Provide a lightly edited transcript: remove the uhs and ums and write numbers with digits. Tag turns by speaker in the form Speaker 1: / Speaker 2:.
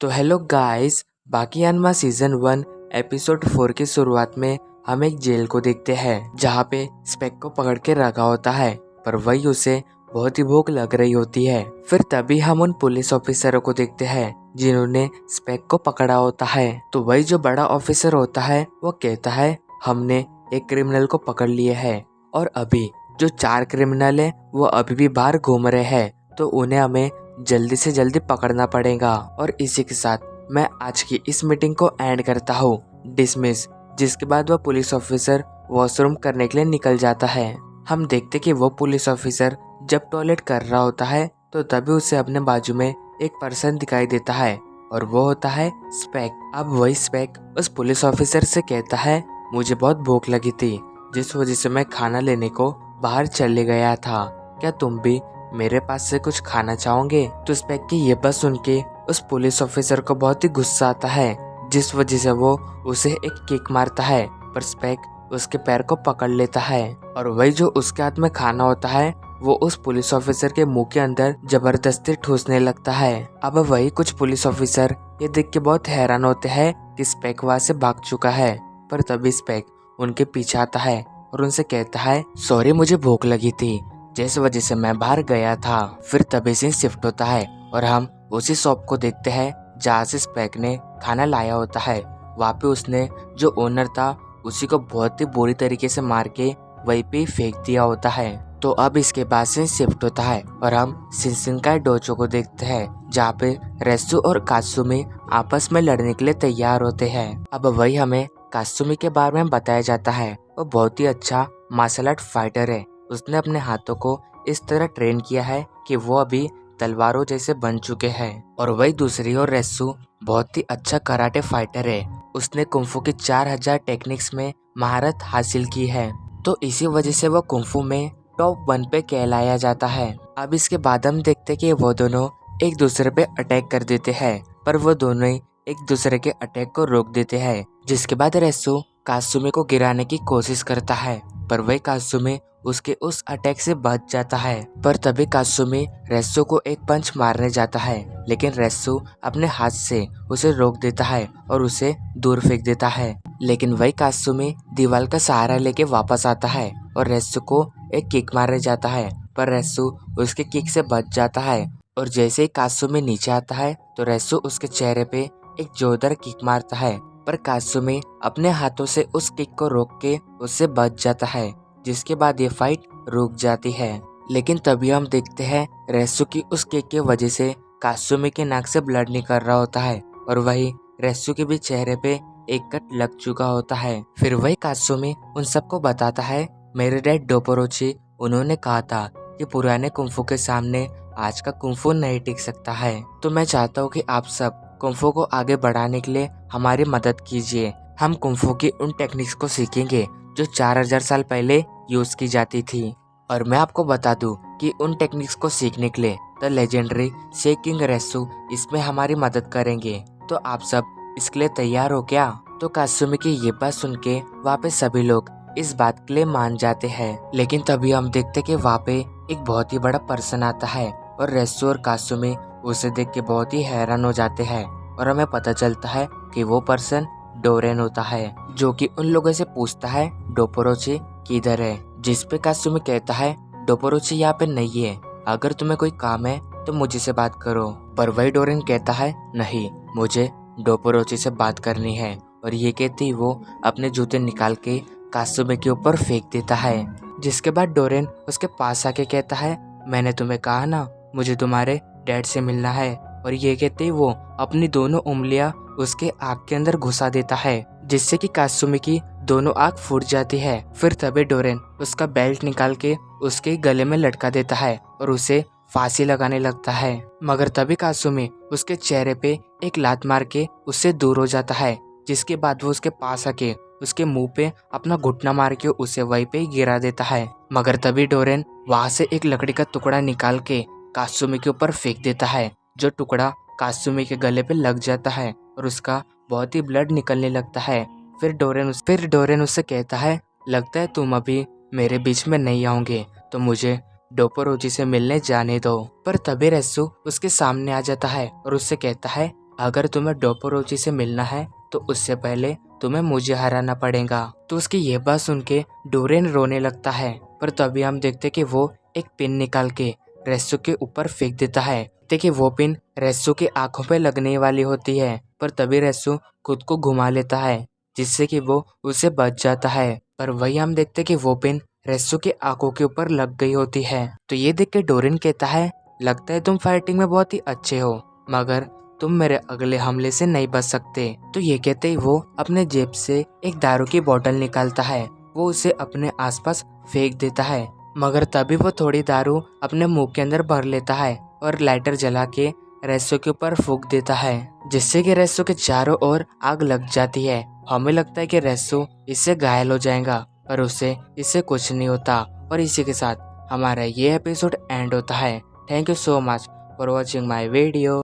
Speaker 1: तो hello guys, बाकीयानमा season 1 episode 4 की शुरुआत में हम एक जेल को देखते हैं जहाँ पे स्पेक को पकड़ के रखा होता है, पर वही उसे बहुत ही भूख लग रही होती है। फिर तभी हम उन पुलिस ऑफिसरों को देखते हैं जिन्होंने स्पेक को पकड़ा होता है। तो वही जो बड़ा ऑफिसर होता है वो कहता है हमने एक क्रिमिनल को पकड़ लिए है और अभी जो 4 क्रिमिनल है वो अभी भी बाहर घूम रहे हैं, तो उन्हें हमें जल्दी से जल्दी पकड़ना पड़ेगा। और इसी के साथ मैं आज की इस मीटिंग को एंड करता हूँ, डिसमिस। जिसके बाद वह पुलिस ऑफिसर वॉशरूम करने के लिए निकल जाता है। हम देखते कि वो पुलिस ऑफिसर जब टॉयलेट कर रहा होता है तो तभी उसे अपने बाजू में एक पर्सन दिखाई देता है और वो होता है स्पेक। अब वही स्पेक उस पुलिस ऑफिसर से कहता है मुझे बहुत भूख लगी थी, जिस वजह से मैं खाना लेने को बाहर चले गया था। क्या तुम भी मेरे पास से कुछ खाना चाहोगे? तो स्पेक की ये बात सुन के उस पुलिस ऑफिसर को बहुत ही गुस्सा आता है, जिस वजह से वो उसे एक किक मारता है, पर स्पेक उसके पैर को पकड़ लेता है और वही जो उसके हाथ में खाना होता है वो उस पुलिस ऑफिसर के मुंह के अंदर जबरदस्ती ठूसने लगता है। अब वही कुछ पुलिस ऑफिसर ये देख के बहुत हैरान होते हैं कि स्पेक वहां से भाग चुका है, पर तभी स्पेक उनके पीछे आता है और उनसे कहता है सॉरी, मुझे भूख लगी थी, जिस वजह से मैं बाहर गया था। फिर तभी सीन शिफ्ट होता है और हम उसी शॉप को देखते हैं जहाँ से स्पेक ने खाना लाया होता है। वहाँ पे उसने जो ओनर था उसी को बहुत ही बुरी तरीके से मार के वहीं पे ही फेंक दिया होता है। तो अब इसके बाद सीन शिफ्ट होता है और हम शिनशिनकाई डोजो को देखते हैं जहाँ पे रेसु और कात्सुमी आपस में लड़ने के लिए तैयार होते हैं। अब वही हमें कात्सुमी के बारे में बताया जाता है, वो बहुत ही अच्छा मार्शल आर्ट फाइटर है। उसने अपने हाथों को इस तरह ट्रेन किया है कि वो अभी तलवारों जैसे बन चुके हैं। और वही दूसरी ओर रेसु बहुत ही अच्छा कराटे फाइटर है। उसने कुंफू की 4000 टेक्निक्स में महारत हासिल की है, तो इसी वजह से वो कुंफू में टॉप 1 पे कहलाया जाता है। अब इसके बाद हम देखते कि वो दोनों एक दूसरे पे अटैक कर देते हैं, पर वो दोनों ही एक दूसरे के अटैक को रोक देते हैं। जिसके बाद रेसु कात्सुमी को गिराने की कोशिश करता है, पर वही कात्सुमी उसके उस अटैक से बच जाता है। पर तभी कात्सुमी रेसु को एक पंच मारने जाता है, लेकिन रेसु अपने हाथ से उसे रोक देता है और उसे दूर फेंक देता है। लेकिन वही कात्सुमी दीवार का सहारा लेके वापस आता है और रेसु को एक किक मारने जाता है, पर रेसु उसके किक से बच जाता है। और जैसे ही कात्सुमी नीचे आता है तो रेसु उसके चेहरे पे एक जोरदार किक मारता है, पर कात्सुमी अपने हाथों से उस किक को रोक के उससे बच जाता है। जिसके बाद ये फाइट रुक जाती है। लेकिन तभी हम देखते हैं रेसु की उस किक की वजह से कात्सुमी के नाक से ब्लड निकल रहा होता है और वही रेसु के भी चेहरे पे एक कट लग चुका होता है। फिर वही कात्सुमी उन सबको बताता है मेरे डैड डोपोरोची उन्होंने कहा था कि पुराने कुंफू के सामने आज का कुंफू नहीं टिक सकता है। तो मैं चाहता हूँ कि आप सब कुंफू को आगे बढ़ाने के लिए हमारी मदद कीजिए। हम कुंफू की उन टेक्निक्स को सीखेंगे जो 4000 साल पहले यूज की जाती थी। और मैं आपको बता दूं कि उन टेक्निक्स को सीखने के लिए द लेजेंडरी शेकिंग रेसु इसमें हमारी मदद करेंगे। तो आप सब इसके लिए तैयार हो क्या? तो कात्सुमी की ये बात सुन के वहाँ पे सभी लोग इस बात के लिए मान जाते हैं। लेकिन तभी हम देखते कि वहाँ पे एक बहुत ही बड़ा पर्सन आता है और रेसु और कात्सुमी उसे देख के बहुत ही हैरान हो जाते हैं और हमें पता चलता है कि वो पर्सन डोरेन होता है, जो कि उन लोगों से पूछता है डोपोरोची किधर है। जिस पे कात्सुमी कहता है डोपोरोची यहाँ पे नहीं है, अगर तुम्हें कोई काम है तो मुझे से बात करो। पर वही डोरेन कहता है नहीं, मुझे डोपोरोची से बात करनी है। और ये कहती वो अपने जूते निकाल के कात्सुमी के ऊपर फेंक देता है। जिसके बाद डोरेन उसके पास आके कहता है मैंने तुम्हें कहा ना मुझे तुम्हारे डैड से मिलना है। और ये कहते ही वो अपनी दोनों उंगलियां उसके आँख के अंदर घुसा देता है, जिससे कि कात्सुमी की दोनों आँख फूट जाती है। फिर तभी डोरेन उसका बेल्ट निकाल के उसके गले में लटका देता है और उसे फांसी लगाने लगता है। मगर तभी कात्सुमी उसके चेहरे पे एक लात मार के उससे दूर हो जाता है। जिसके बाद वो उसके पास आके उसके मुंह पे अपना घुटना मार के उसे वहीं पे गिरा देता है। मगर तभी डोरेन वहां से एक लकड़ी का टुकड़ा निकाल के कात्सुमी के ऊपर फेंक देता है, जो टुकड़ा कात्सुमी के गले पे लग जाता है और उसका बहुत ही ब्लड निकलने लगता है। फिर डोरेन उससे कहता है लगता है तुम अभी मेरे बीच में नहीं आओगे, तो मुझे डोपोरोची से मिलने जाने दो। पर तभी रेसु उसके सामने आ जाता है और उससे कहता है अगर तुम्हें डोपोरोची से मिलना है तो उससे पहले तुम्हें मुझे हराना पड़ेगा। तो उसकी ये बात सुन के डोरेन रोने लगता है, पर तभी हम देखते कि वो एक पिन निकाल के रेसो के ऊपर फेंक देता है। देखिए वो पिन रेसो की आंखों पे लगने वाली होती है, पर तभी रेसो खुद को घुमा लेता है जिससे कि वो उसे बच जाता है। पर वही हम देखते कि वो पिन रेसो की आंखों के ऊपर लग गई होती है। तो ये देख के डोरेन कहता है, लगता है तुम फाइटिंग में बहुत ही अच्छे हो, मगर तुम मेरे अगले हमले से नहीं बच सकते। तो ये कहते ही वो अपने जेब से एक दारू की बोतल निकालता है, वो उसे अपने आसपास फेंक देता है, मगर तभी वो थोड़ी दारू अपने मुंह के अंदर भर लेता है और लाइटर जला के रेसो के ऊपर फूंक देता है, जिससे कि रेसो के चारों ओर आग लग जाती है। हमें लगता है कि रेसो इससे घायल हो जाएगा, पर उसे इससे कुछ नहीं होता। और इसी के साथ हमारा ये एपिसोड एंड होता है। Thank you so much for watching my video.